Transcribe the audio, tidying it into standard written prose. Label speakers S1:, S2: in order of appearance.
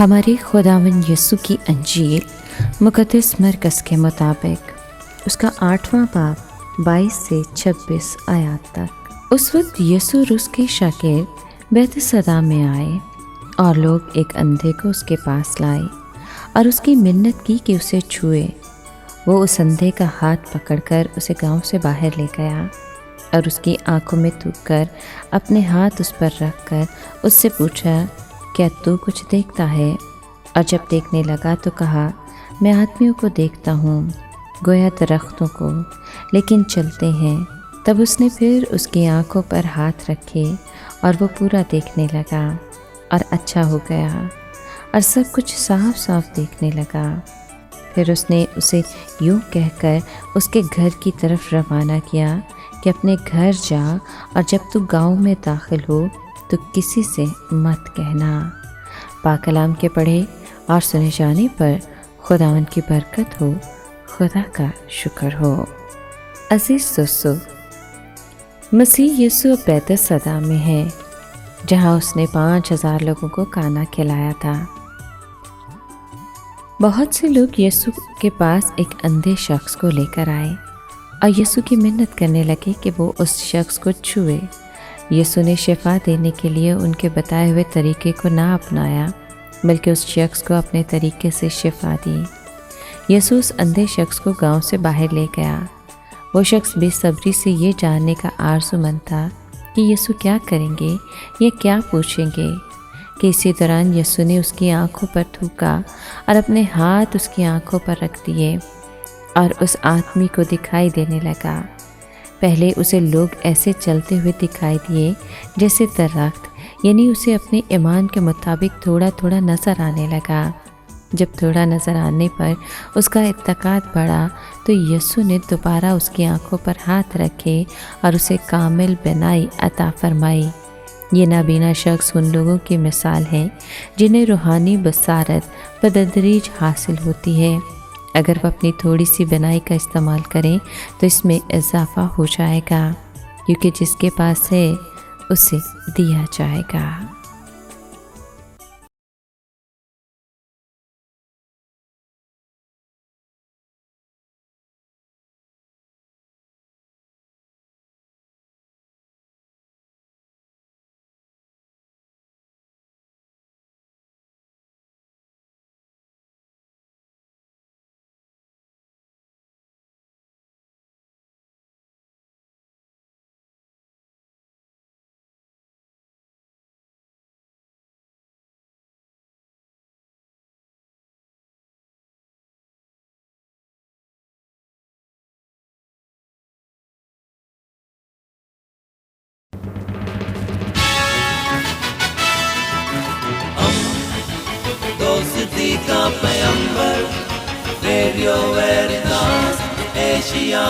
S1: ہمارے خداوند یسوع کی انجیل مقدس مرکز کے مطابق اس کا 8واں باب 22 سے 26 آیات تک۔ اس وقت یسوع اور اس کے شاگرد بیت صدا میں آئے اور لوگ ایک اندھے کو اس کے پاس لائے اور اس کی منت کی کہ اسے چھوئے۔ وہ اس اندھے کا ہاتھ پکڑ کر اسے گاؤں سے باہر لے گیا اور اس کی آنکھوں میں تھوک کر اپنے ہاتھ اس پر رکھ کر اس سے پوچھا، کیا تو کچھ دیکھتا ہے؟ اور جب دیکھنے لگا تو کہا، میں آدمیوں کو دیکھتا ہوں، گویا درختوں کو، لیکن چلتے ہیں۔ تب اس نے پھر اس کی آنکھوں پر ہاتھ رکھے اور وہ پورا دیکھنے لگا اور اچھا ہو گیا اور سب کچھ صاف صاف دیکھنے لگا۔ پھر اس نے اسے یوں کہہ کر اس کے گھر کی طرف روانہ کیا کہ اپنے گھر جا اور جب تو گاؤں میں داخل ہو تو کسی سے مت کہنا۔ پاک کلام کے پڑھے اور سنے جانے پر خداوند کی برکت ہو، خدا کا شکر ہو۔ عزیز دوستو، مسیح یسوع بیت صدا میں ہے جہاں اس نے 5000 لوگوں کو کھانا کھلایا تھا۔ بہت سے لوگ یسوع کے پاس ایک اندھے شخص کو لے کر آئے اور یسوع کی منت کرنے لگے کہ وہ اس شخص کو چھوئے۔ یسوع نے شفا دینے کے لیے ان کے بتائے ہوئے طریقے کو نہ اپنایا، بلکہ اس شخص کو اپنے طریقے سے شفا دی۔ یسوع اس اندھے شخص کو گاؤں سے باہر لے گیا۔ وہ شخص بے صبری سے یہ جاننے کا آرزومند تھا کہ یسوع کیا کریں گے یا کیا پوچھیں گے، کہ اسی دوران یسوع نے اس کی آنکھوں پر تھوکا اور اپنے ہاتھ اس کی آنکھوں پر رکھ دیے اور اس آدمی کو دکھائی دینے لگا۔ پہلے اسے لوگ ایسے چلتے ہوئے دکھائی دیے جیسے درخت، یعنی اسے اپنے ایمان کے مطابق تھوڑا تھوڑا نظر آنے لگا۔ جب تھوڑا نظر آنے پر اس کا اعتقاد بڑھا تو یسوع نے دوبارہ اس کی آنکھوں پر ہاتھ رکھے اور اسے کامل بینائی عطا فرمائی۔ یہ نابینا شخص ان لوگوں کی مثال ہے جنہیں روحانی بصارت بتدریج حاصل ہوتی ہے۔ اگر وہ اپنی تھوڑی سی بینائی کا استعمال کریں تو اس میں اضافہ ہو جائے گا، کیونکہ جس کے پاس ہے اسے دیا جائے گا۔
S2: دوستی کا پیمبر، ریڈیو ویریتاس ایشیا۔